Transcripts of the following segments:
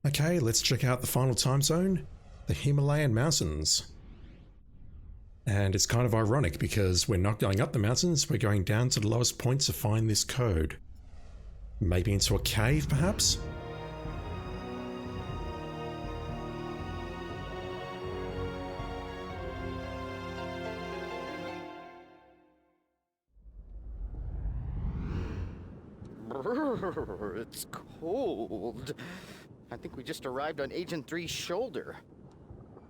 Okay, let's check out the final time zone, the Himalayan mountains. And it's kind of ironic because we're not going up the mountains, we're going down to the lowest point to find this code. Maybe into a cave, perhaps? It's cold. I think we just arrived on Agent 3's shoulder.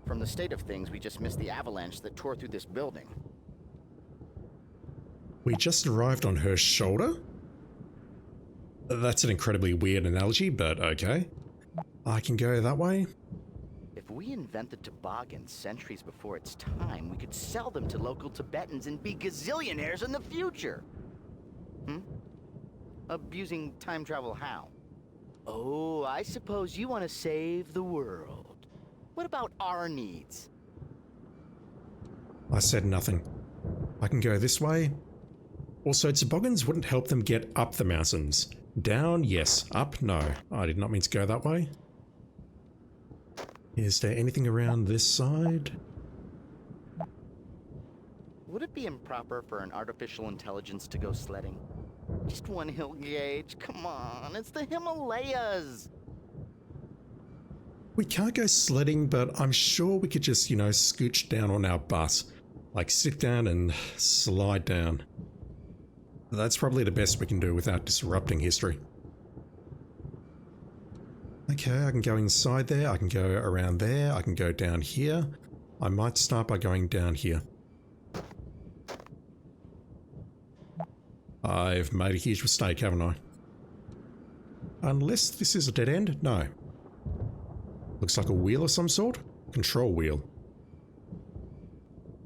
From the state of things, we just missed the avalanche that tore through this building. We just arrived on her shoulder? That's an incredibly weird analogy, but okay. I can go that way. If we invented toboggans centuries before its time, we could sell them to local Tibetans and be gazillionaires in the future. Abusing time travel how? Oh, I suppose you want to save the world. What about our needs? I said nothing. I can go this way. Also, toboggans wouldn't help them get up the mountains. Down, yes. Up, no. I did not mean to go that way. Is there anything around this side? Would it be improper for an artificial intelligence to go sledding? Just one hill gauge, come on, it's the Himalayas! We can't go sledding, but I'm sure we could just, scooch down on our bus. Like sit down and slide down. That's probably the best we can do without disrupting history. Okay, I can go inside there, I can go around there, I can go down here. I might start by going down here. I've made a huge mistake, haven't I? Unless this is a dead end? No. Looks like a wheel of some sort? Control wheel.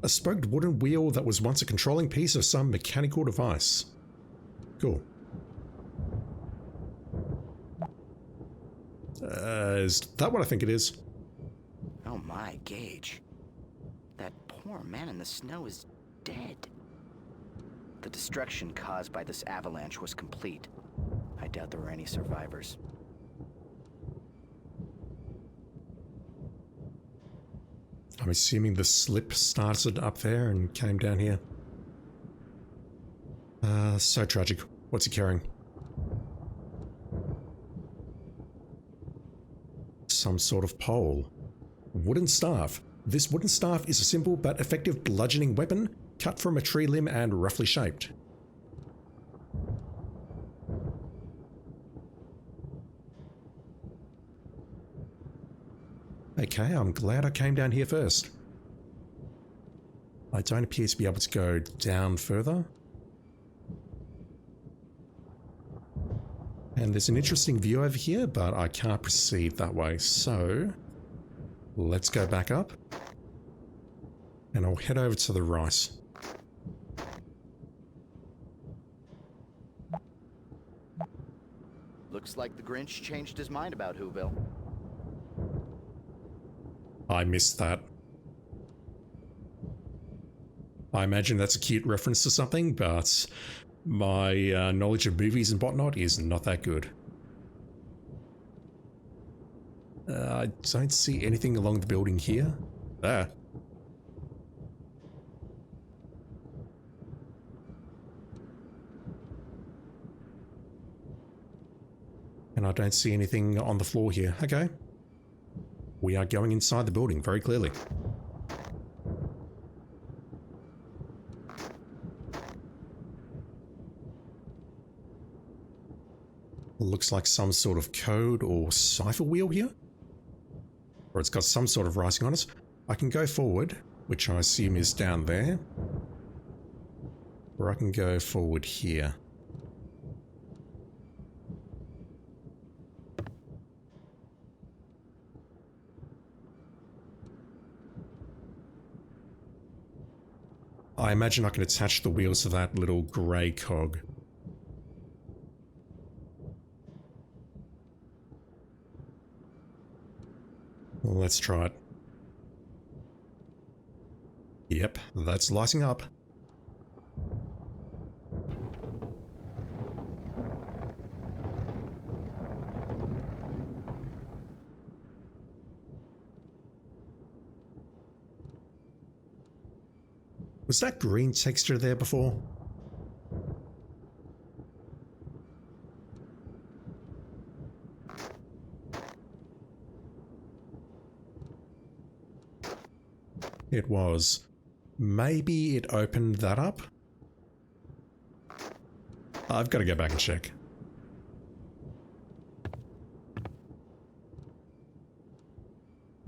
A spoked wooden wheel that was once a controlling piece of some mechanical device. Cool. Is that what I think it is? Oh my, Gage. That poor man in the snow is dead. The destruction caused by this avalanche was complete. I doubt there were any survivors. I'm assuming the slip started up there and came down here. So tragic. What's he carrying? Some sort of pole. Wooden staff. This wooden staff is a simple but effective bludgeoning weapon cut from a tree limb and roughly shaped. Okay, I'm glad I came down here first. I don't appear to be able to go down further. And there's an interesting view over here, but I can't proceed that way, so let's go back up. And I'll head over to the right. Looks like the Grinch changed his mind about Whoville. I missed that. I imagine that's a cute reference to something, but my knowledge of movies and whatnot is not that good. I don't see anything along the building here. There. And I don't see anything on the floor here. Okay. We are going inside the building very clearly. Looks like some sort of code or cipher wheel here. Or it's got some sort of writing on it. I can go forward, which I assume is down there. Or I can go forward here. I imagine I can attach the wheels to that little grey cog. Well, let's try it. Yep, that's lighting up. Was that green texture there before? It was. Maybe it opened that up? I've got to go back and check.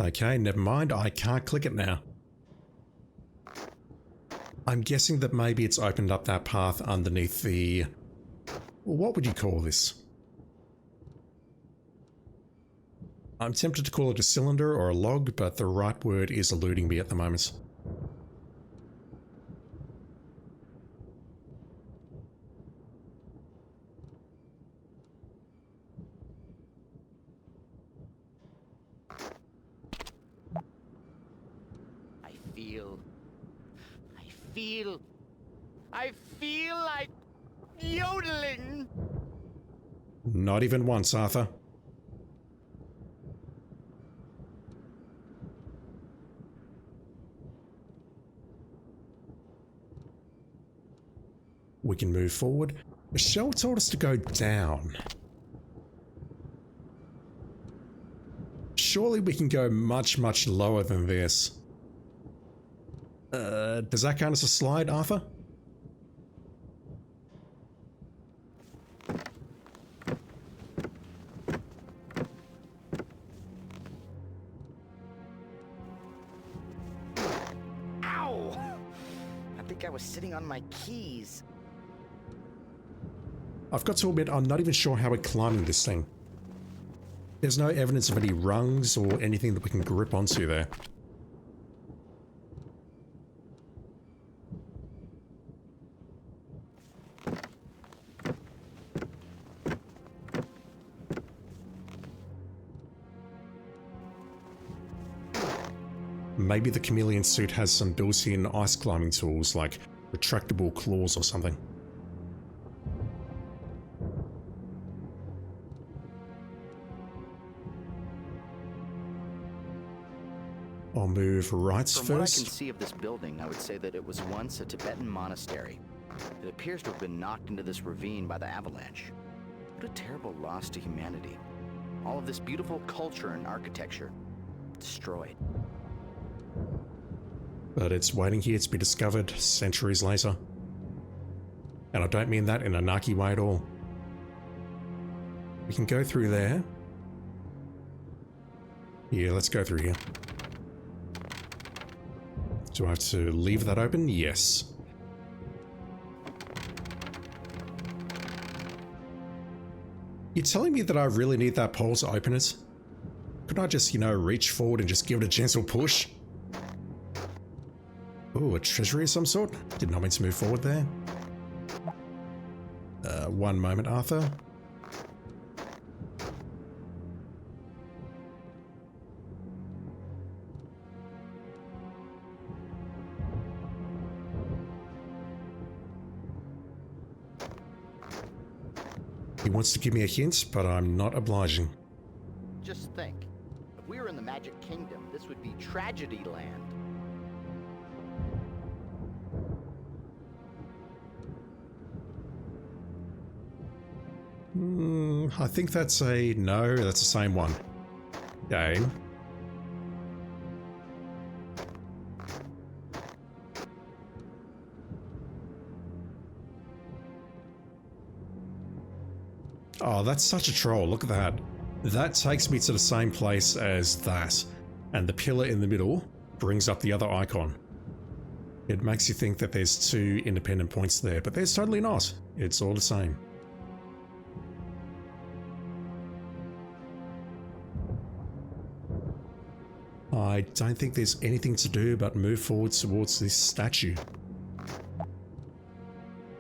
Okay, never mind. I can't click it now. I'm guessing that maybe it's opened up that path underneath the... What would you call this? I'm tempted to call it a cylinder or a log, but the right word is eluding me at the moment. I feel like yodeling. Not even once, Arthur. We can move forward. Michelle told us to go down. Surely we can go much, much lower than this. Does that count as a slide, Arthur? Ow! I think I was sitting on my keys. I've got to admit, I'm not even sure how we're climbing this thing. There's no evidence of any rungs or anything that we can grip onto there. Maybe the chameleon suit has some built-in ice climbing tools like retractable claws or something. I'll move rights From first. what I can see of this building, I would say that it was once a Tibetan monastery. It appears to have been knocked into this ravine by the avalanche. What a terrible loss to humanity. All of this beautiful culture and architecture destroyed. But it's waiting here to be discovered centuries later. And I don't mean that in a narky way at all. We can go through there. Yeah, let's go through here. Do I have to leave that open? Yes. You're telling me that I really need that pole to open it? Couldn't I just, reach forward and just give it a gentle push? Ooh, a treasury of some sort? Did not mean to move forward there. One moment, Arthur. He wants to give me a hint, but I'm not obliging. Just think, if we were in the Magic Kingdom, this would be Tragedy Land. I think that's a... No, that's the same one. Game. Oh, that's such a troll. Look at that. That takes me to the same place as that. And the pillar in the middle brings up the other icon. It makes you think that there's two independent points there, but there's totally not. It's all the same. I don't think there's anything to do but move forward towards this statue.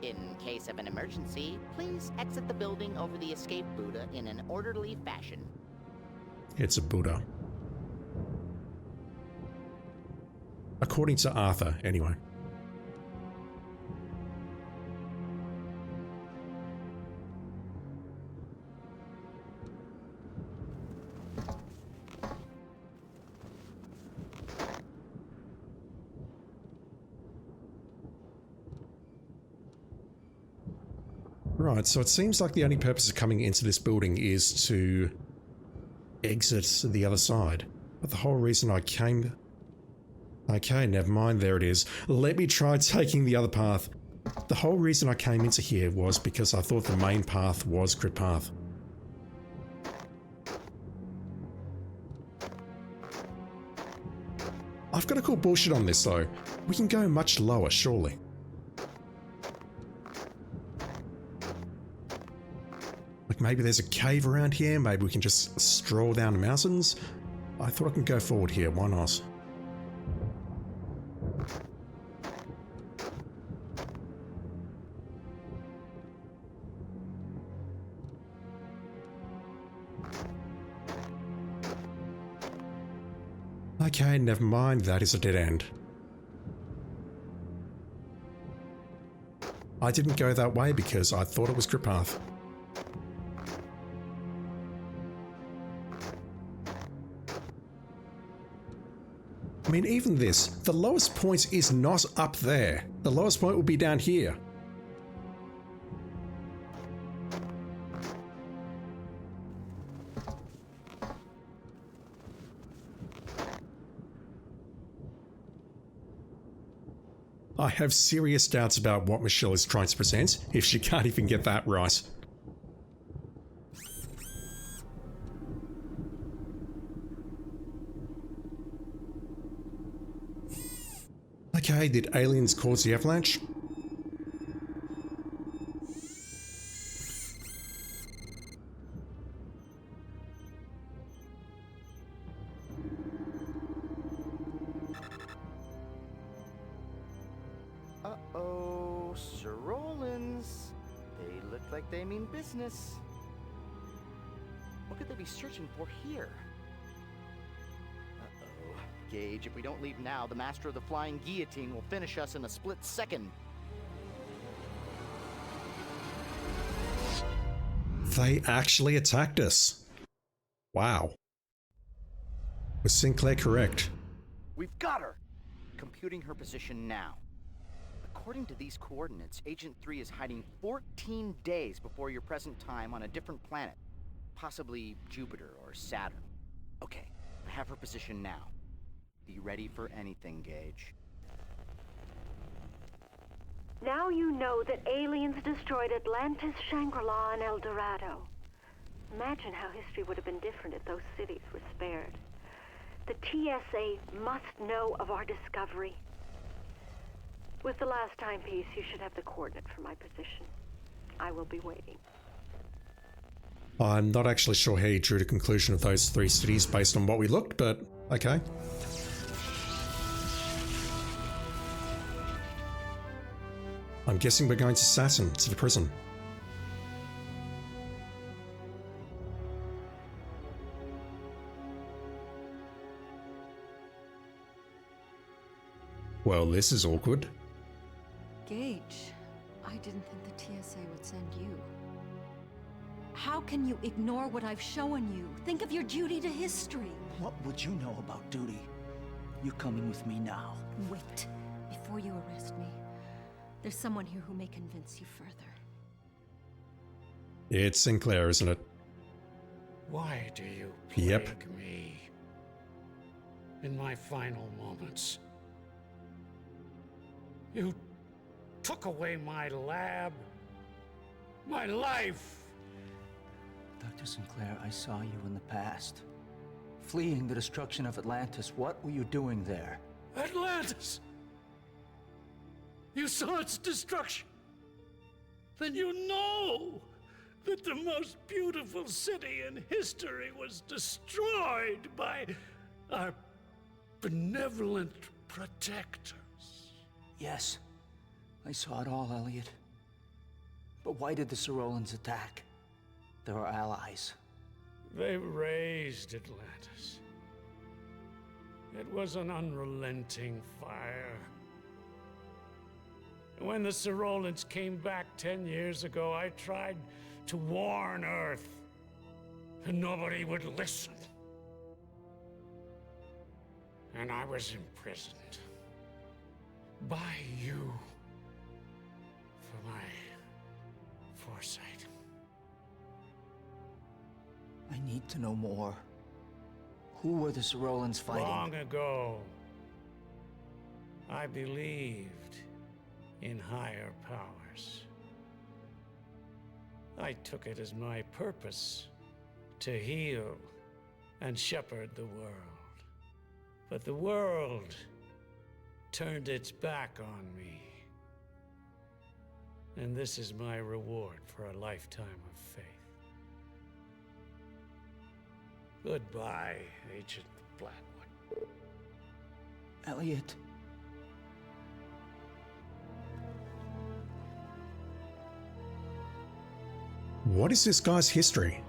In case of an emergency, please exit the building over the escape Buddha in an orderly fashion. It's a Buddha. According to Arthur, anyway. Alright, so it seems like the only purpose of coming into this building is to exit the other side. But the whole reason I came... Okay, never mind, there it is. Let me try taking the other path. The whole reason I came into here was because I thought the main path was Crypt Path. I've got to call bullshit on this though. We can go much lower, surely. Like maybe there's a cave around here, maybe we can just stroll down the mountains. I thought I could go forward here, why not? Okay, never mind, that is a dead end. I didn't go that way because I thought it was Crypt Path. I mean, even this, the lowest point is not up there. The lowest point will be down here. I have serious doubts about what Michelle is trying to present, if she can't even get that right. Okay, did aliens cause the avalanche? Uh-oh, Sir Rollins. They look like they mean business. What could they be searching for here? Uh-oh. Gage, if we don't leave now, the Master of the Flying Guillotine will finish us in a split second. They actually attacked us. Wow. Was Sinclair correct? We've got her! Computing her position now. According to these coordinates, Agent 3 is hiding 14 days before your present time on a different planet. Possibly Jupiter or Saturn. Okay, I have her position now. Be ready for anything, Gage. Now you know that aliens destroyed Atlantis, Shangri-La, and El Dorado. Imagine how history would have been different if those cities were spared. The TSA must know of our discovery. With the last timepiece, you should have the coordinate for my position. I will be waiting. I'm not actually sure how you drew the conclusion of those 3 cities based on what we looked, but okay. I'm guessing we're going to Saturn, to the prison. Well, this is awkward. Gage, I didn't think the TSA would send you. How can you ignore what I've shown you? Think of your duty to history. What would you know about duty? You're coming with me now. Wait, before you arrest me. There's someone here who may convince you further. It's Sinclair, isn't it? Why do you plague me in my final moments? You took away my lab, my life. Dr. Sinclair, I saw you in the past. Fleeing the destruction of Atlantis. What were you doing there? Atlantis! You saw its destruction. Then you know that the most beautiful city in history was destroyed by our benevolent protectors. Yes, I saw it all, Elliot. But why did the Sorolans attack? They're our allies. They raised Atlantis. It was an unrelenting fire. When the Sorolans came back 10 years ago, I tried to warn Earth, and nobody would listen. And I was imprisoned by you for foresight. I need to know more. Who were the Sorolans fighting? Long ago, I believed in higher powers. I took it as my purpose to heal and shepherd the world. But the world turned its back on me. And this is my reward for a lifetime of faith. Goodbye, Agent Blackwood. Elliot. What is this guy's history?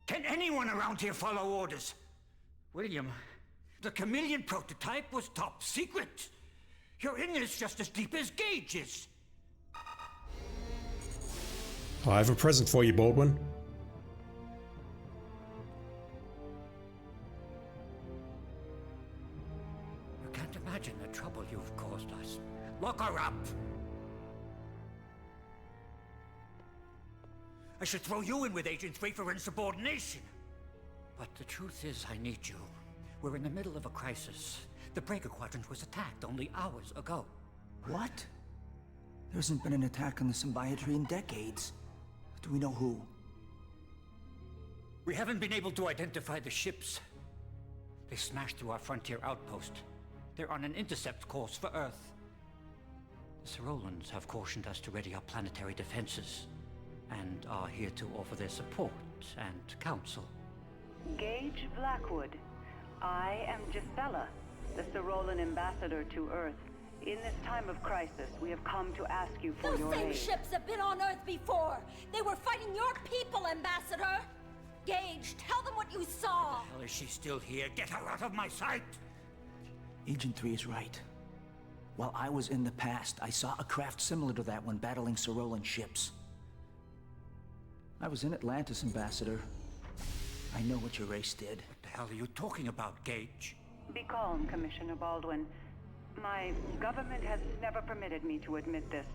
Can anyone around here follow orders? William, the chameleon prototype was top secret. You're in this just as deep as Gage is. I have a present for you, Baldwin. You can't imagine the trouble you've caused us. Lock her up! I should throw you in with Agent 3 for insubordination. But the truth is, I need you. We're in the middle of a crisis. The Breaker Quadrant was attacked only hours ago. What? There hasn't been an attack on the Symbiotree in decades. Do we know who? We haven't been able to identify the ships. They smashed through our frontier outpost. They're on an intercept course for Earth. The Sorolans have cautioned us to ready our planetary defenses, and are here to offer their support and counsel. Gage Blackwood. I am Gisela, the Sorolan ambassador to Earth. In this time of crisis, we have come to ask you for your aid. Those same ships have been on Earth before! They were fighting your people, Ambassador! Gage, tell them what you saw! Hell, is she still here? Get her out of my sight! Agent 3 is right. While I was in the past, I saw a craft similar to that one battling Sorolan ships. I was in Atlantis, Ambassador. I know what your race did. What the hell are you talking about, Gage? Be calm, Commissioner Baldwin. My government has never permitted me to admit this.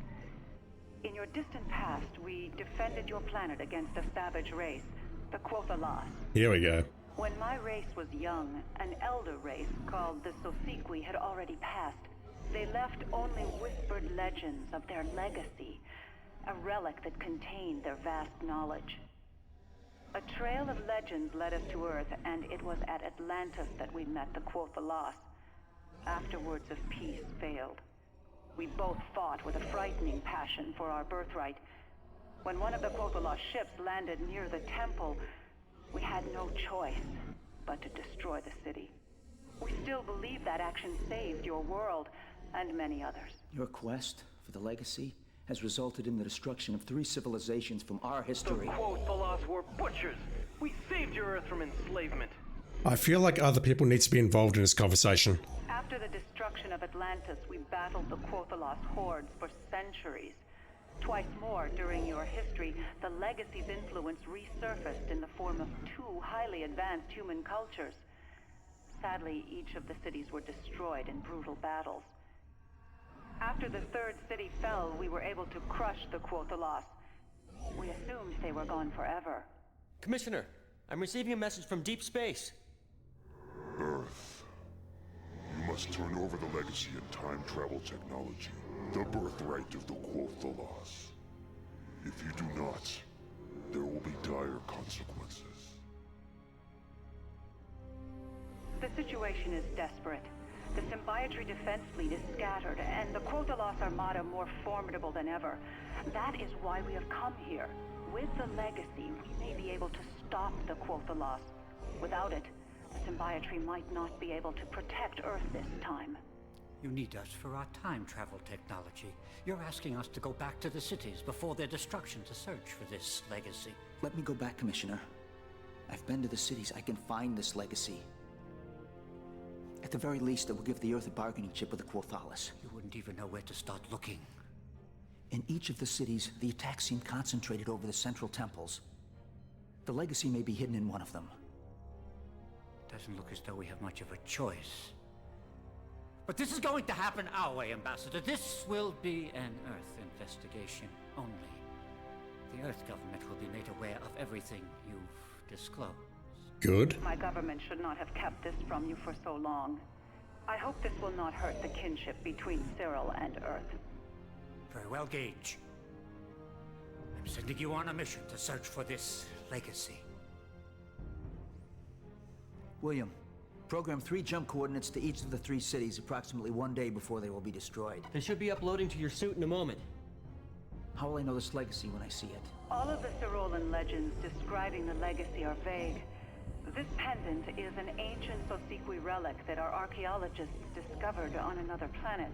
In your distant past, we defended your planet against a savage race, the Quothalas. Here we go. When my race was young, an elder race called the Sosequi had already passed. They left only whispered legends of their legacy, a relic that contained their vast knowledge. A trail of legends led us to Earth, and it was at Atlantis that we met the Quothalas. After words of peace failed. We both fought with a frightening passion for our birthright. When one of the Quothalas ships landed near the temple, we had no choice but to destroy the city. We still believe that action saved your world, and many others. Your quest for the legacy has resulted in the destruction of 3 civilizations from our history. The Quothalas were butchers. We saved your Earth from enslavement. I feel like other people need to be involved in this conversation. After the destruction of Atlantis, we battled the Quothalas hordes for centuries. Twice more during your history, the Legacy's influence resurfaced in the form of 2 highly advanced human cultures. Sadly, each of the cities were destroyed in brutal battles. After the 3rd city fell, we were able to crush the Quothalas. We assumed they were gone forever. Commissioner, I'm receiving a message from deep space. Earth. You must turn over the legacy and time travel technology, the birthright of the Quothalas. If you do not, there will be dire consequences. The situation is desperate. The Symbiotree defense fleet is scattered, and the Quothalas Armada more formidable than ever. That is why we have come here. With the legacy, we may be able to stop the Quothalas. Without it, the Symbiotree might not be able to protect Earth this time. You need us for our time travel technology. You're asking us to go back to the cities before their destruction to search for this legacy. Let me go back, Commissioner. I've been to the cities. I can find this legacy. At the very least, it will give the Earth a bargaining chip with the Quothalis. You wouldn't even know where to start looking. In each of the cities, the attacks seem concentrated over the central temples. The legacy may be hidden in one of them. Doesn't look as though we have much of a choice. But this is going to happen our way, Ambassador. This will be an Earth investigation only. The Earth government will be made aware of everything you've disclosed. Good. My government should not have kept this from you for so long. I hope this will not hurt the kinship between Cyril and Earth. Very well, Gage. I'm sending you on a mission to search for this legacy. William, program 3 jump coordinates to each of the 3 cities approximately 1 day before they will be destroyed. They should be uploading to your suit in a moment. How will I know this legacy when I see it? All of the Cyrolan legends describing the legacy are vague. This pendant is an ancient Sosikwi relic that our archaeologists discovered on another planet.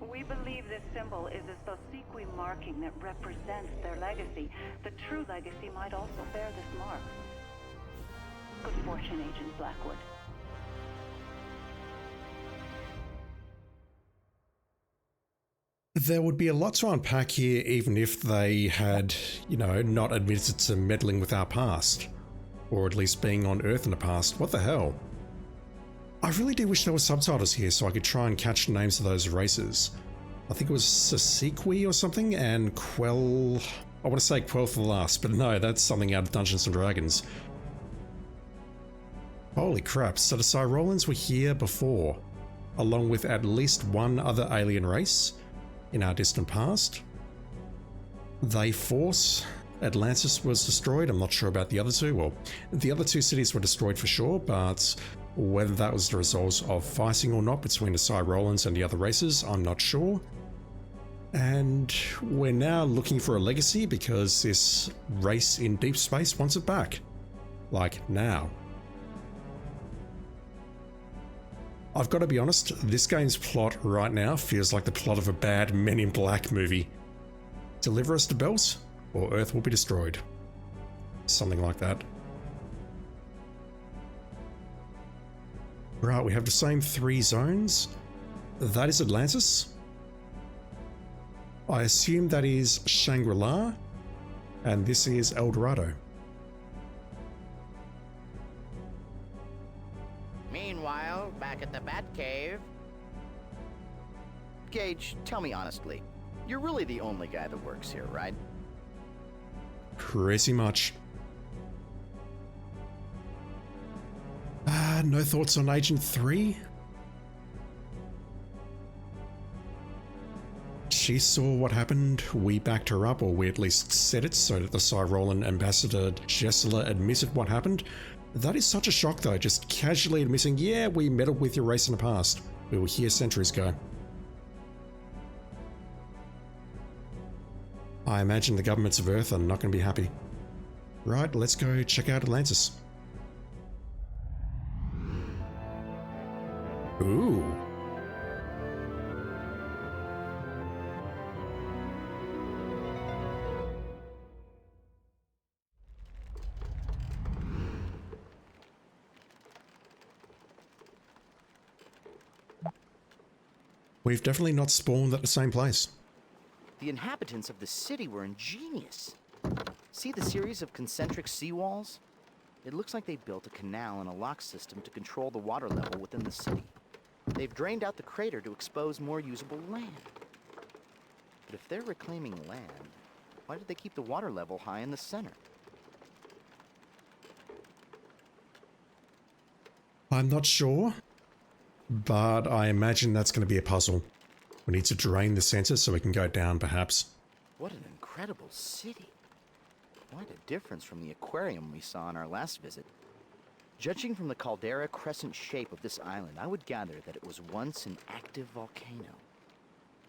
We believe this symbol is a Sosikwi marking that represents their legacy. The true legacy might also bear this mark. Good fortune, Agent Blackwood. There would be a lot to unpack here even if they had, not admitted to meddling with our past. Or at least being on Earth in the past. What the hell? I really do wish there were subtitles here so I could try and catch the names of those races. I think it was Sosikwi or something, and Quell... I want to say Quell for the last, but no, that's something out of Dungeons & Dragons. Holy crap, so the Cyrolans were here before, along with at least one other alien race in our distant past. They force... Atlantis was destroyed. I'm not sure about the other two. Well, the other 2 cities were destroyed for sure, but whether that was the result of fighting or not between the Cyrolans and the other races, I'm not sure. And we're now looking for a legacy because this race in deep space wants it back. Like, now. I've got to be honest, this game's plot right now feels like the plot of a bad Men in Black movie. Deliver us the belt, or Earth will be destroyed. Something like that. Right, we have the same 3 zones. That is Atlantis. I assume that is Shangri-La, and this is El Dorado. Meanwhile, back at the Batcave... Gage, tell me honestly, you're really the only guy that works here, right? Pretty much. No thoughts on Agent 3? She saw what happened, we backed her up, or we at least said it so that the Cyrolan ambassador Jessela admitted what happened. That is such a shock though, just casually admitting, yeah, we meddled with your race in the past. We were here centuries ago. I imagine the governments of Earth are not going to be happy. Right, let's go check out Atlantis. Ooh. We've definitely not spawned at the same place. The inhabitants of the city were ingenious. See the series of concentric seawalls? It looks like they built a canal and a lock system to control the water level within the city. They've drained out the crater to expose more usable land. But if they're reclaiming land, why did they keep the water level high in the center? I'm not sure, but I imagine that's going to be a puzzle. We need to drain the center so we can go down, perhaps. What an incredible city. Quite a difference from the aquarium we saw on our last visit. Judging from the caldera crescent shape of this island, I would gather that it was once an active volcano.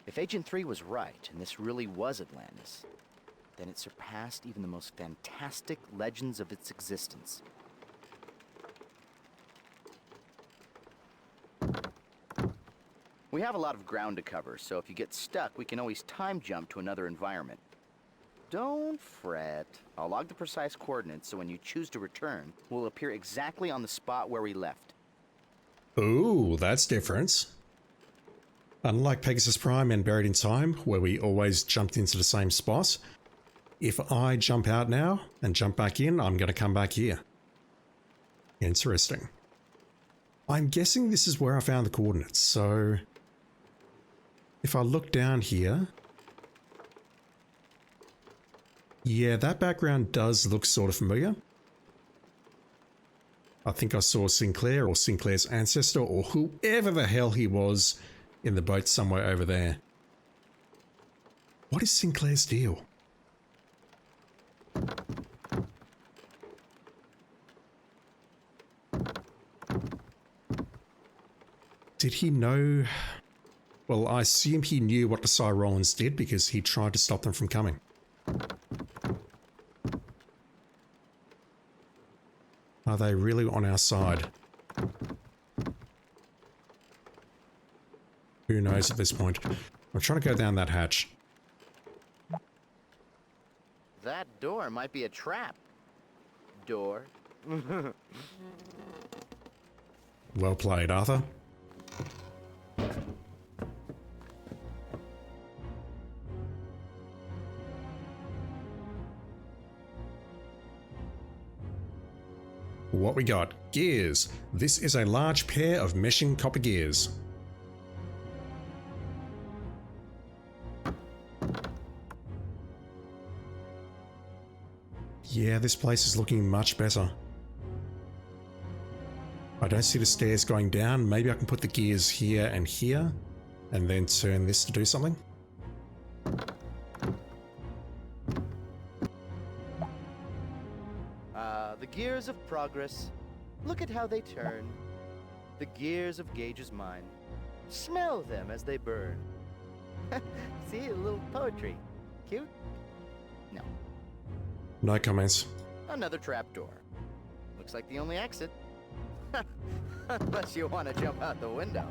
If Agent 3 was right, and this really was Atlantis, then it surpassed even the most fantastic legends of its existence. We have a lot of ground to cover, so if you get stuck, we can always time jump to another environment. Don't fret. I'll log the precise coordinates so when you choose to return, we'll appear exactly on the spot where we left. Ooh, that's different. Unlike Pegasus Prime and Buried in Time, where we always jumped into the same spot, if I jump out now and jump back in, I'm going to come back here. Interesting. I'm guessing this is where I found the coordinates, so if I look down here, yeah, that background does look sort of familiar. I think I saw Sinclair or Sinclair's ancestor or whoever the hell he was in the boat somewhere over there. What is Sinclair's deal? Did he know? Well, I assume he knew what the Cyrolans did because he tried to stop them from coming. Are they really on our side? Who knows at this point? I'm trying to go down that hatch. That door might be a trap. Door. Well played, Arthur. What we got? Gears. This is a large pair of meshing copper gears. Yeah, this place is looking much better. I don't see the stairs going down. Maybe I can put the gears here and then turn this to do something. The gears of progress. Look at how they turn. The gears of Gage's mind. Smell them as they burn. See, a little poetry. Cute? No. No comments. Another trapdoor. Looks like the only exit. Unless you want to jump out the window.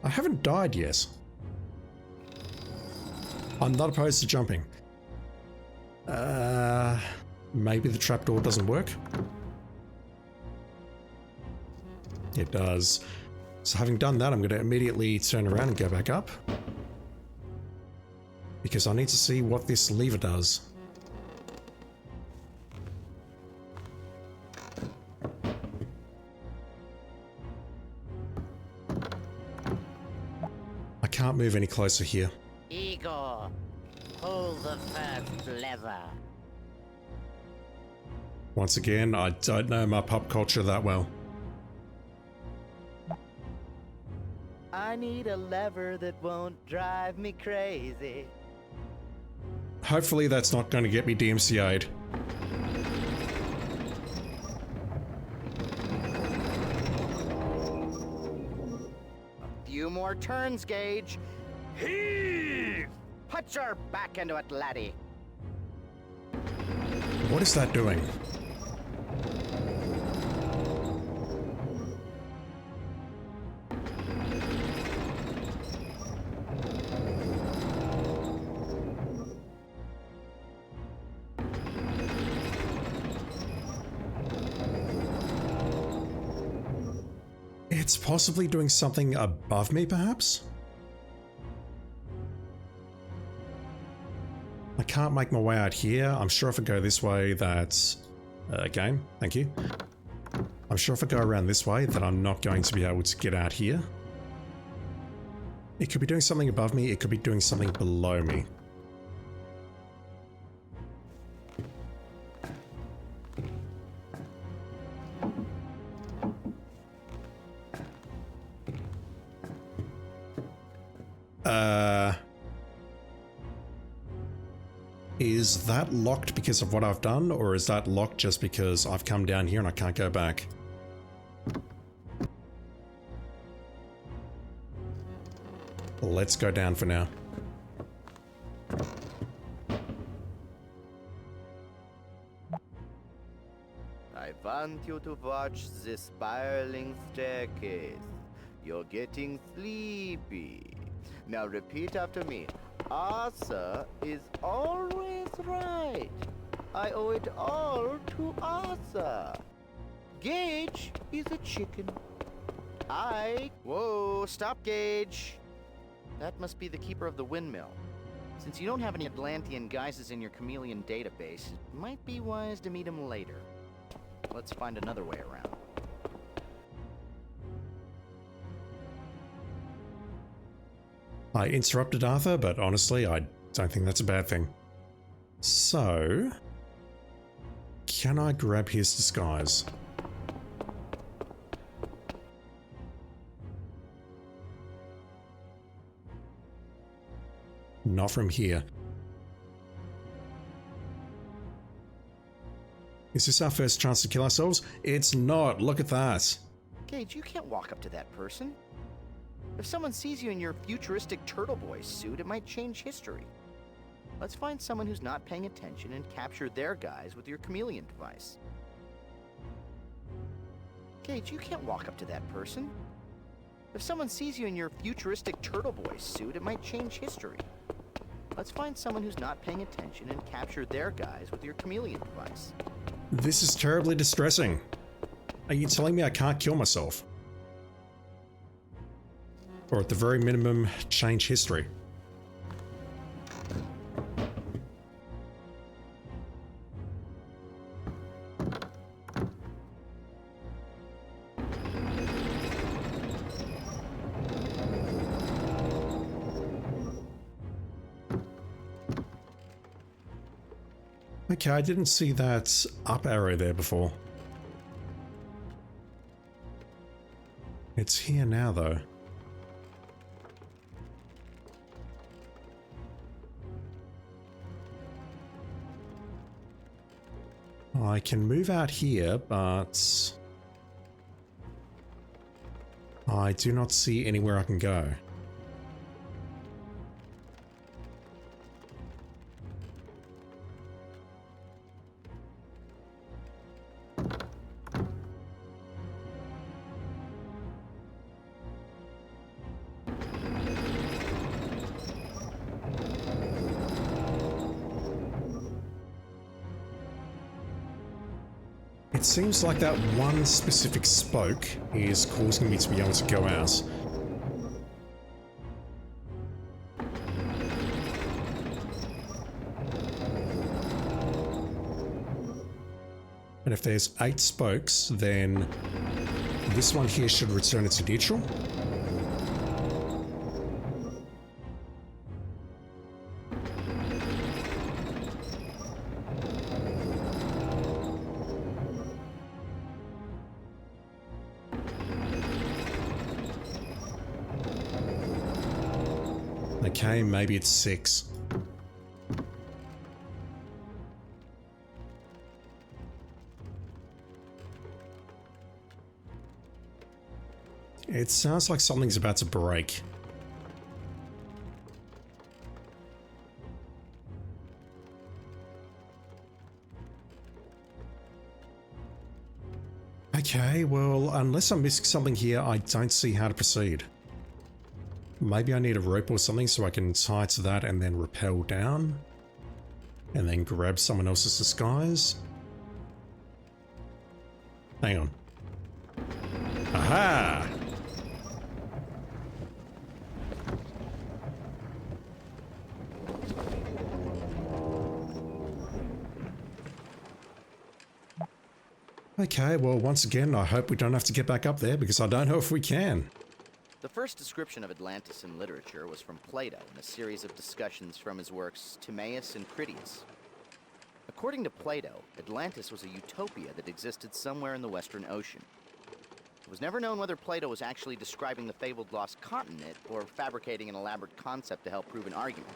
I haven't died yet. I'm not opposed to jumping. Maybe the trapdoor doesn't work? It does. So having done that, I'm going to immediately turn around and go back up. Because I need to see what this lever does. I can't move any closer here. Igor, pull the first lever. Once again, I don't know my pop culture that well. I need a lever that won't drive me crazy. Hopefully that's not going to get me DMCA'd. A few more turns, Gage. Heave! Put your back into it, laddie. What is that doing? It's possibly doing something above me, perhaps? I can't make my way out here. I'm sure if I go this way, that's... game, thank you. I'm sure if I go around this way, that I'm not going to be able to get out here. It could be doing something above me, it could be doing something below me. Is that locked because of what I've done, or is that locked just because I've come down here and I can't go back? Let's go down for now. I want you to watch this spiraling staircase. You're getting sleepy. Now repeat after me. Arthur is always right. I owe it all to Arthur. Gage is a chicken. Whoa, stop, Gage. That must be the keeper of the windmill. Since you don't have any Atlantean guises in your chameleon database, it might be wise to meet him later. Let's find another way around. I interrupted Arthur, but honestly, I don't think that's a bad thing. So, can I grab his disguise? Not from here. Is this our first chance to kill ourselves? It's not. Look at that. Gage, you can't walk up to that person. If someone sees you in your futuristic Turtle Boy suit, it might change history. Let's find someone who's not paying attention and capture their guys with your chameleon device. Gage, you can't walk up to that person. If someone sees you in your futuristic Turtle Boy suit, it might change history. Let's find someone who's not paying attention and capture their guys with your chameleon device. This is terribly distressing. Are you telling me I can't kill myself? Or at the very minimum, change history? Okay, I didn't see that up arrow there before. It's here now, though. I can move out here, but I do not see anywhere I can go. It seems like that one specific spoke is causing me to be able to go out. And if there's 8 spokes, then this one here should return it to neutral. Okay, maybe it's 6. It sounds like something's about to break. Okay, well, unless I'm missing something here, I don't see how to proceed. Maybe I need a rope or something so I can tie to that and then rappel down. And then grab someone else's disguise. Hang on. Aha! Okay, well, once again, I hope we don't have to get back up there because I don't know if we can. The first description of Atlantis in literature was from Plato in a series of discussions from his works Timaeus and Critias. According to Plato, Atlantis was a utopia that existed somewhere in the Western Ocean. It was never known whether Plato was actually describing the fabled lost continent or fabricating an elaborate concept to help prove an argument,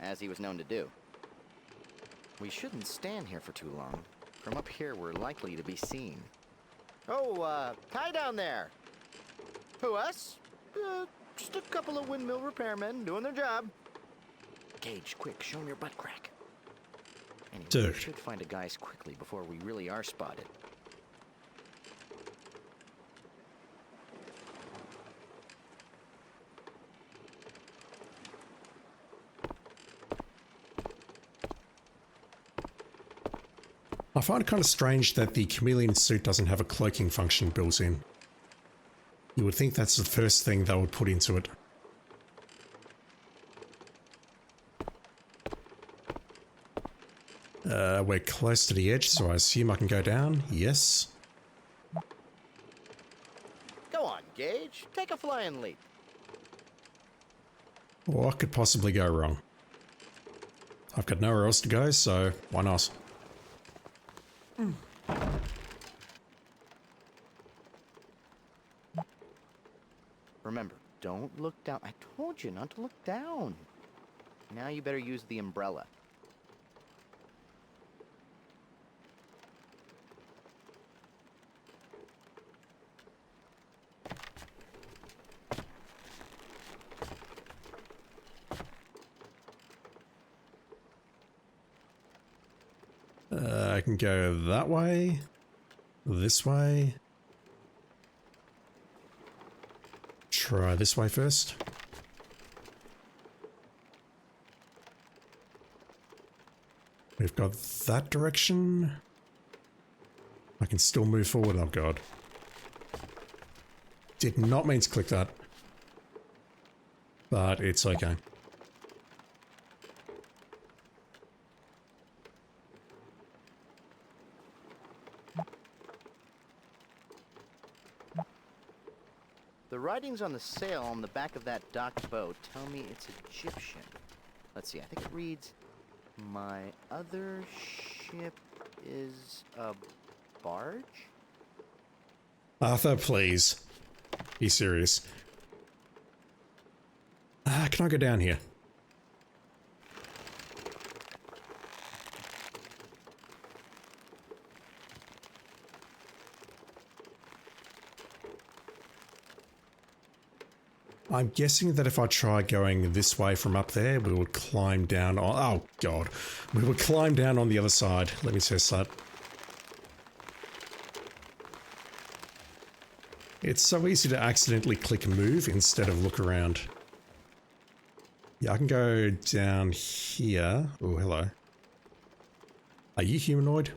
as he was known to do. We shouldn't stand here for too long. From up here, we're likely to be seen. Oh, hi down there! Who, us? Just a couple of windmill repairmen doing their job. Gage, quick, show him your butt crack. Anyway, Dude. We should find a guise quickly before we really are spotted. I find it kind of strange that the chameleon suit doesn't have a cloaking function built in. You would think that's the first thing they would put into it. We're close to the edge, so I assume I can go down. Yes. Go on, Gage. Take a flying leap. What could possibly go wrong? I've got nowhere else to go, so why not? Remember, don't look down. I told you not to look down. Now you better use the umbrella. I can go that way, this way. Try this way first. We've got that direction. I can still move forward, oh god. Did not mean to click that. But it's okay. The writings on the sail on the back of that docked boat tell me it's Egyptian. Let's see, I think it reads, "My other ship is a barge?" Arthur, please. Be serious. Can I go down here? I'm guessing that if I try going this way from up there, we would climb down on... Oh, God. We would climb down on the other side. Let me test that. It's so easy to accidentally click move instead of look around. Yeah, I can go down here. Oh, hello. Are you humanoid?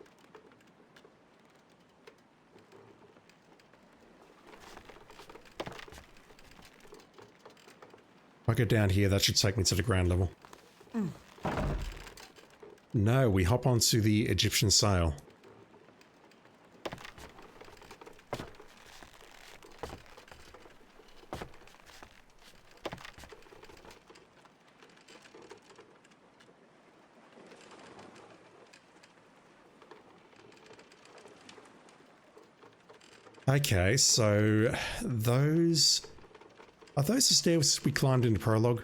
If I go down here, that should take me to the ground level. No, we hop onto the Egyptian sail. Okay, so those... Are those the stairs we climbed into Prologue?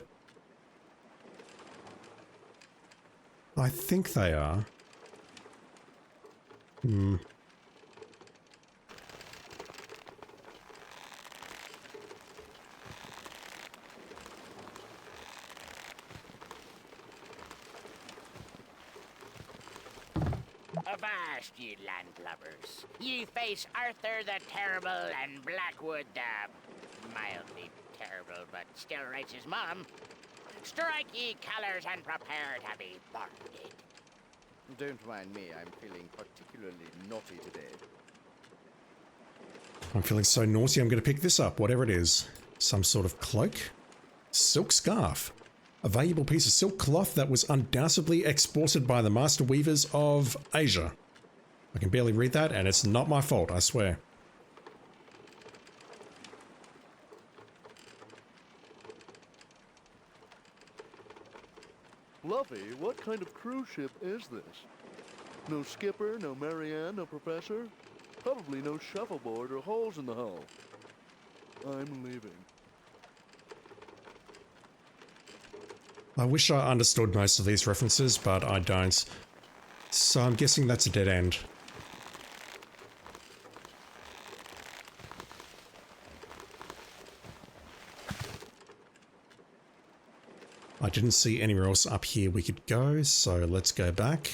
I think they are. Avast, ye landlubbers. Ye face Arthur the Terrible and Blackwood the mildly terrible, but still writes his mom. Strike ye colors and prepare to be boarded. Don't mind me, I'm feeling particularly naughty today. I'm feeling so naughty, I'm going to pick this up, whatever it is. Some sort of cloak? Silk scarf. A valuable piece of silk cloth that was undoubtedly exported by the master weavers of Asia. I can barely read that, and it's not my fault, I swear. Fluffy, what kind of cruise ship is this? No skipper, no Marianne, no professor? Probably no shuffleboard or holes in the hull. I'm leaving. I wish I understood most of these references, but I don't. So I'm guessing that's a dead end. I didn't see anywhere else up here we could go, so let's go back.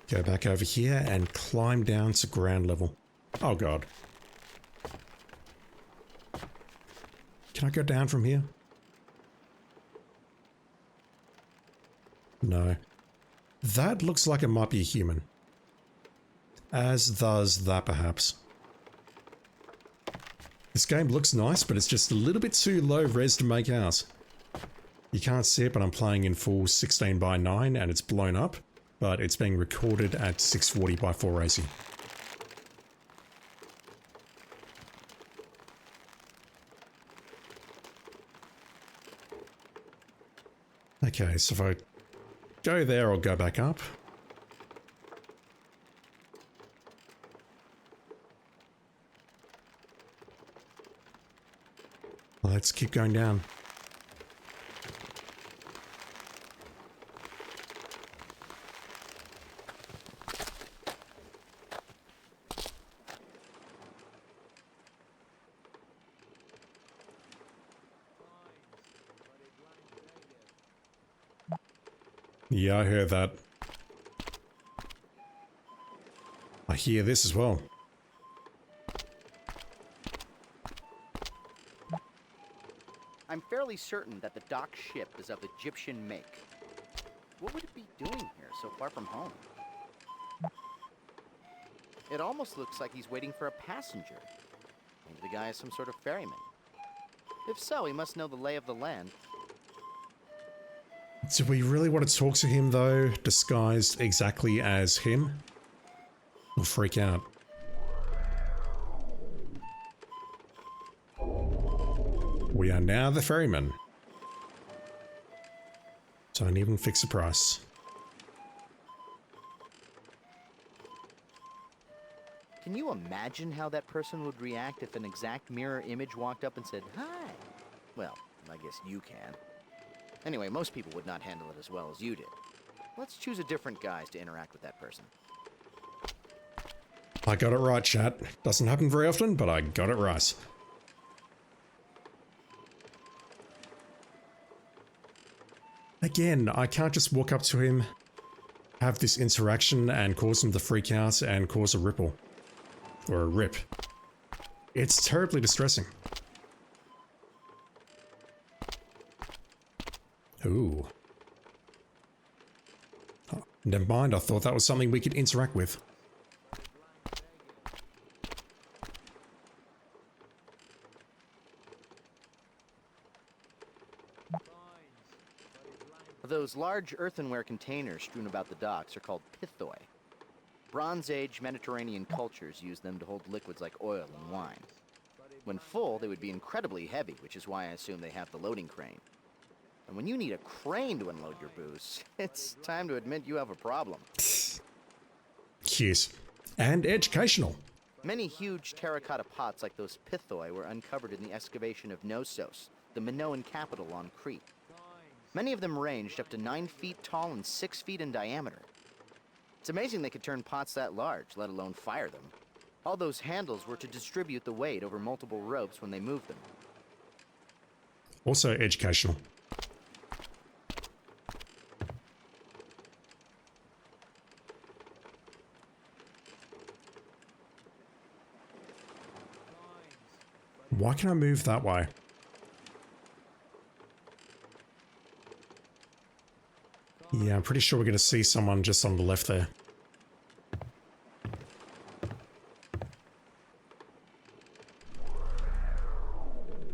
Go back over here and climb down to ground level. Oh god. Can I go down from here? No. That looks like it might be a human. As does that, perhaps. This game looks nice, but it's just a little bit too low res to make out. You can't see it, but I'm playing in full 16:9 and it's blown up, but it's being recorded at 640x480. Okay, so if I go there, I'll go back up. Let's keep going down. Yeah, I heard that. I hear this as well. I'm fairly certain that the docked ship is of Egyptian make. What would it be doing here so far from home? It almost looks like he's waiting for a passenger. Maybe the guy is some sort of ferryman. If so, he must know the lay of the land. Do we really want to talk to him, though, disguised exactly as him? We'll freak out. We are now the ferryman. Don't even fix the price. Can you imagine how that person would react if an exact mirror image walked up and said, "Hi"? Well, I guess you can. Anyway, most people would not handle it as well as you did. Let's choose a different guise to interact with that person. I got it right, chat. Doesn't happen very often, but I got it right. Again, I can't just walk up to him, have this interaction, and cause him to freak out and cause a ripple. Or a rip. It's terribly distressing. Ooh. Oh, never mind, I thought that was something we could interact with. Those large earthenware containers strewn about the docks are called pithoi. Bronze Age Mediterranean cultures used them to hold liquids like oil and wine. When full, they would be incredibly heavy, which is why I assume they have the loading crane. And when you need a crane to unload your booze, it's time to admit you have a problem. Yes. And educational. Many huge terracotta pots like those pithoi were uncovered in the excavation of Knossos, the Minoan capital on Crete. Many of them ranged up to 9 feet tall and 6 feet in diameter. It's amazing they could turn pots that large, let alone fire them. All those handles were to distribute the weight over multiple ropes when they moved them. Also educational. Why can I move that way? Yeah, I'm pretty sure we're going to see someone just on the left there.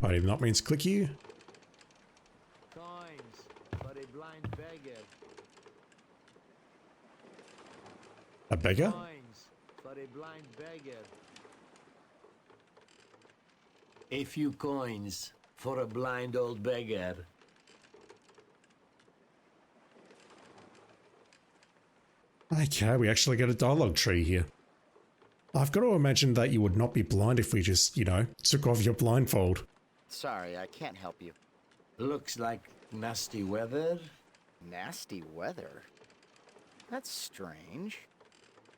I did not mean to click you. Coins for a blind beggar. A beggar? Coins for a blind beggar. A few coins for a blind old beggar. Okay, we actually get a dialogue tree here. I've got to imagine that you would not be blind if we just, you know, took off your blindfold. Sorry, I can't help you. Looks like nasty weather. Nasty weather? That's strange.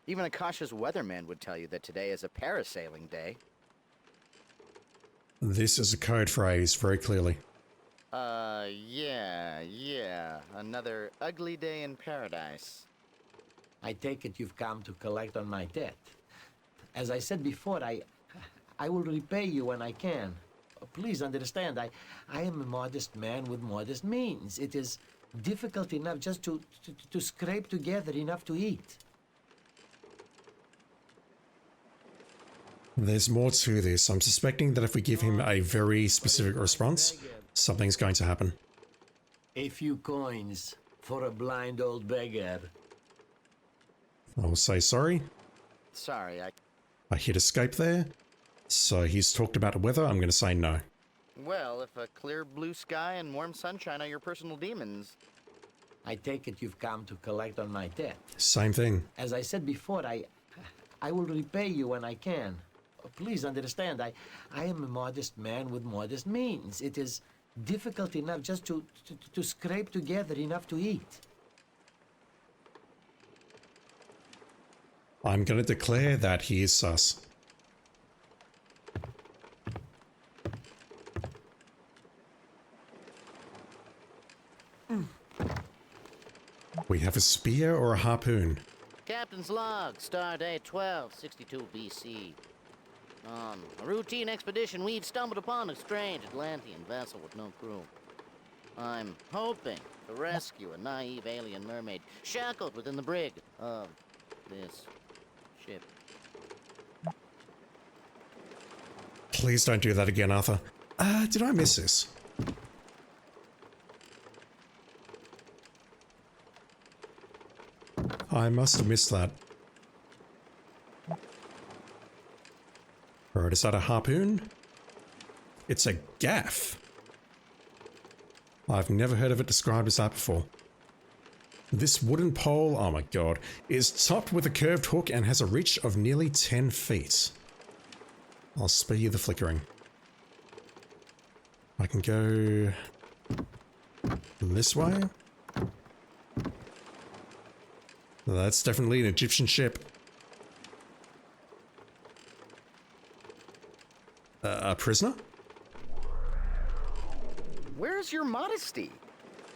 Even a cautious weatherman would tell you that today is a parasailing day. This is a code phrase, very clearly. Yeah. Another ugly day in paradise. I take it you've come to collect on my debt. As I said before, I will repay you when I can. Please understand, I am a modest man with modest means. It is difficult enough just to scrape together enough to eat. There's more to this. I'm suspecting that if we give him a very specific response, something's going to happen. A few coins for a blind old beggar. I'll say sorry. Sorry, I hit escape there. So he's talked about weather. I'm going to say no. Well, if a clear blue sky and warm sunshine are your personal demons. I take it you've come to collect on my debt. Same thing. As I said before, I will repay you when I can. Please understand, I am a modest man with modest means. It is difficult enough just to scrape together enough to eat. I'm going to declare that he is sus. We have a spear or a harpoon? Captain's log, star date 1262 BC. On a routine expedition, we'd stumbled upon a strange Atlantean vessel with no crew. I'm hoping to rescue a naive alien mermaid shackled within the brig of this ship. Please don't do that again, Arthur. Did I miss this? I must have missed that. Alright, is that a harpoon? It's a gaff. I've never heard of it described as that before. This wooden pole, oh my god, is topped with a curved hook and has a reach of nearly 10 feet. I'll spare you the flickering. I can go this way. That's definitely an Egyptian ship. A prisoner? Where's your modesty?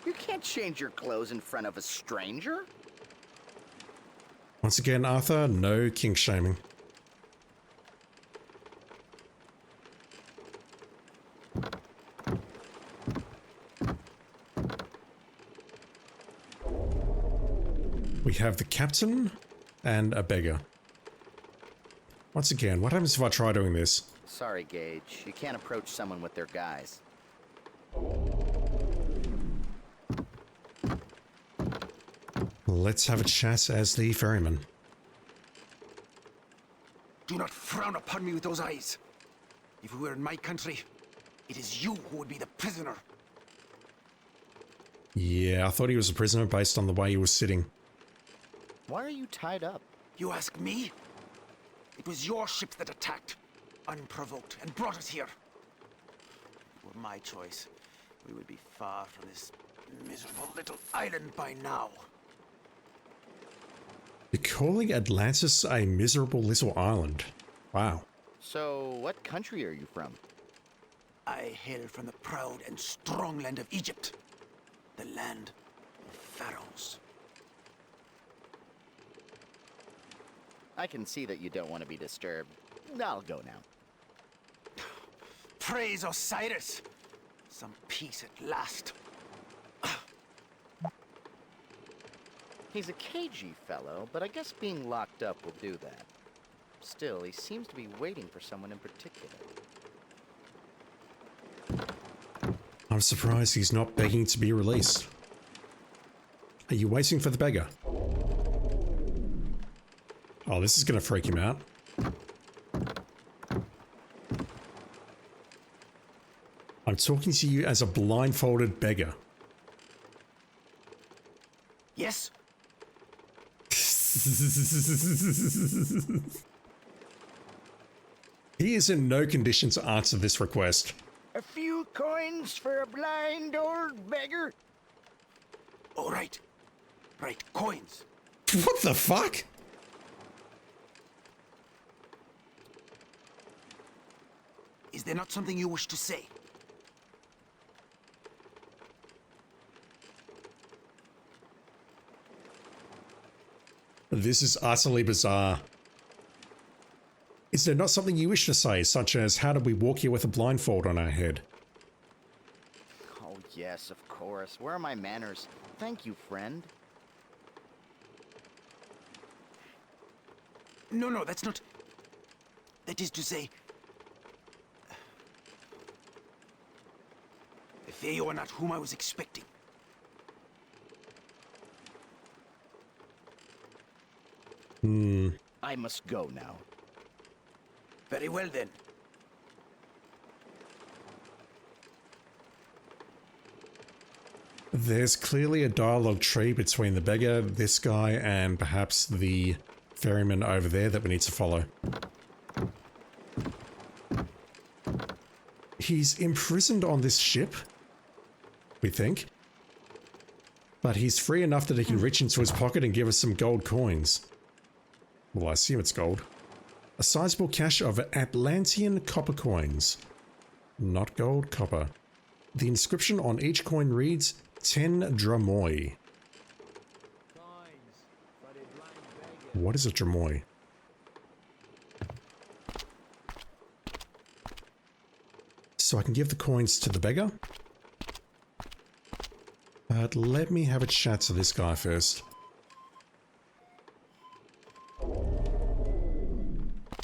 You can't change your clothes in front of a stranger. Once again, Arthur, no kink shaming. We have the captain and a beggar. Once again, what happens if I try doing this? Sorry, Gage. You can't approach someone with their guise. Let's have a chat as the ferryman. Do not frown upon me with those eyes. If we were in my country, it is you who would be the prisoner. Yeah, I thought he was a prisoner based on the way he was sitting. Why are you tied up? You ask me? It was your ship that attacked, unprovoked, and brought us here. If it were my choice, we would be far from this miserable little island by now. You're calling Atlantis a miserable little island? Wow. So, what country are you from? I hail from the proud and strong land of Egypt, the land of pharaohs. I can see that you don't want to be disturbed. I'll go now. Praise Osiris! Some peace at last. He's a cagey fellow, but I guess being locked up will do that. Still, he seems to be waiting for someone in particular. I'm surprised he's not begging to be released. Are you waiting for the beggar? Oh, this is going to freak him out. I'm talking to you as a blindfolded beggar. Yes? He is in no condition to answer this request. A few coins for a blind old beggar? Oh, right. Right, coins. What the fuck? Is there not something you wish to say? This is utterly bizarre. Is there not something you wish to say, such as, how did we walk here with a blindfold on our head? Oh, yes, of course. Where are my manners? Thank you, friend. No, that's not... That is to say... They are not whom I was expecting. I must go now. Very well, then. There's clearly a dialogue tree between the beggar, this guy, and perhaps the ferryman over there that we need to follow. He's imprisoned on this ship, we think. But he's free enough that he can reach into his pocket and give us some gold coins. Well, I assume it's gold. A sizable cache of Atlantean copper coins. Not gold, copper. The inscription on each coin reads 10 dramoi. What is a dramoi? So I can give the coins to the beggar. But let me have a chat to this guy first.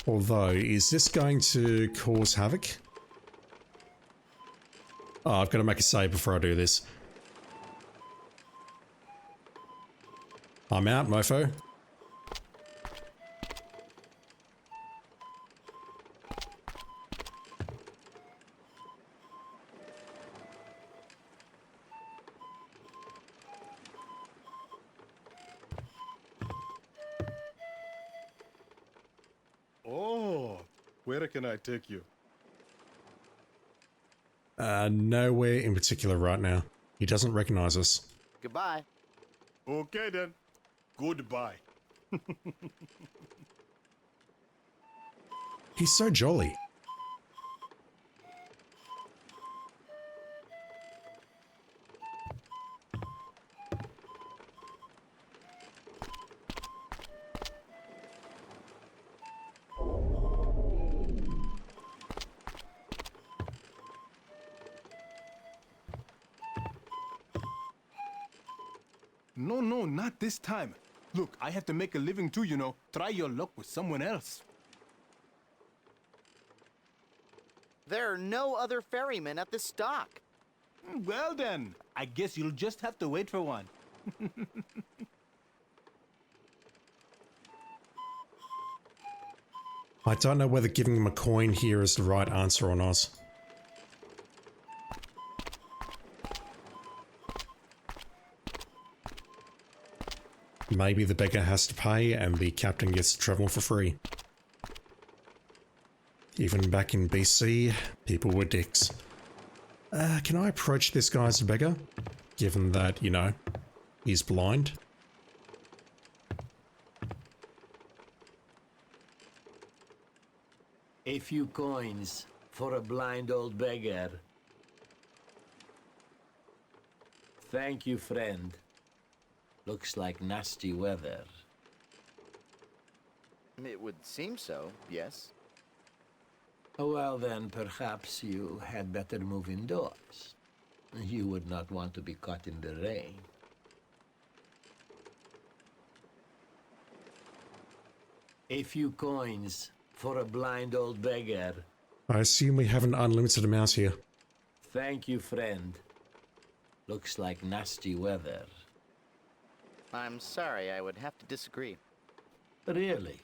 Although, is this going to cause havoc? Oh, I've got to make a save before I do this. I'm out, mofo. Oh, where can I take you? Nowhere in particular right now. He doesn't recognize us. Goodbye. Okay then. Goodbye. He's so jolly. No, not this time. Look, I have to make a living too, you know. Try your luck with someone else. There are no other ferrymen at this dock. Well then, I guess you'll just have to wait for one. I don't know whether giving him a coin here is the right answer or not. Maybe the beggar has to pay and the captain gets to travel for free. Even back in BC, people were dicks. Can I approach this guy as a beggar? Given that, you know, he's blind. A few coins for a blind old beggar. Thank you, friend. Looks like nasty weather. It would seem so, yes. Well then, perhaps you had better move indoors. You would not want to be caught in the rain. A few coins for a blind old beggar. I assume we have an unlimited amount here. Thank you, friend. Looks like nasty weather. I'm sorry, I would have to disagree. Really?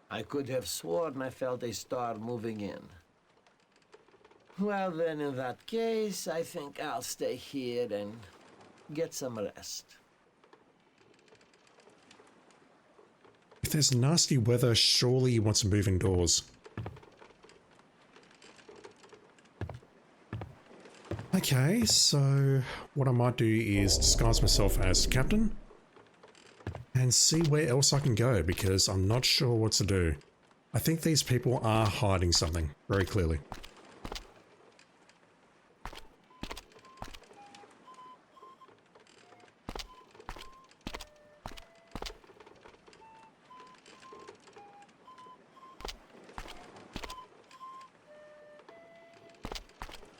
I could have sworn I felt a star moving in. Well then, in that case, I think I'll stay here and get some rest. If there's nasty weather, surely you want to move indoors. Okay, so what I might do is disguise myself as captain and see where else I can go, because I'm not sure what to do. I think these people are hiding something, very clearly.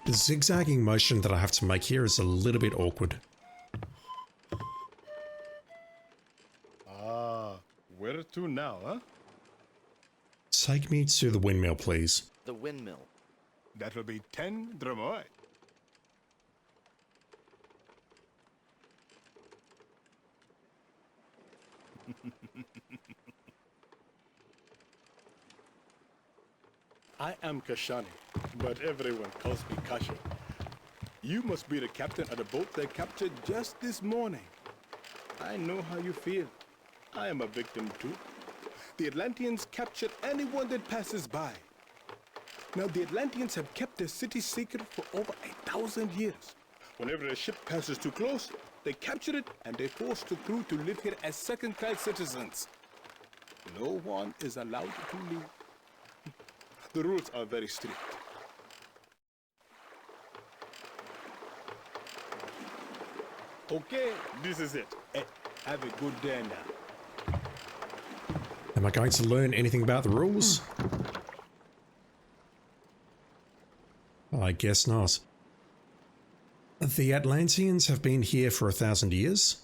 The zigzagging motion that I have to make here is a little bit awkward. Ah, where to now, huh? Take me to the windmill, please. The windmill. That will be 10 dromoi. I am Kashani, but everyone calls me Kashi. You must be the captain of the boat they captured just this morning. I know how you feel. I am a victim too. The Atlanteans captured anyone that passes by. Now the Atlanteans have kept their city secret for over 1,000 years. Whenever a ship passes too close, they capture it and they force the crew to live here as second-class citizens. No one is allowed to leave. The rules are very strict. Okay, this is it. Have a good day now. Am I going to learn anything about the rules? I guess not. The Atlanteans have been here for 1,000 years.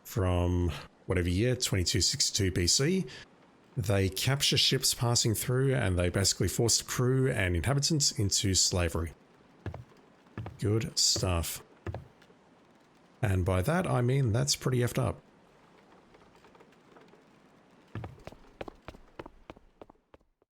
From whatever year, 2262 BC. They capture ships passing through and they basically force the crew and inhabitants into slavery. Good stuff. And by that I mean that's pretty effed up.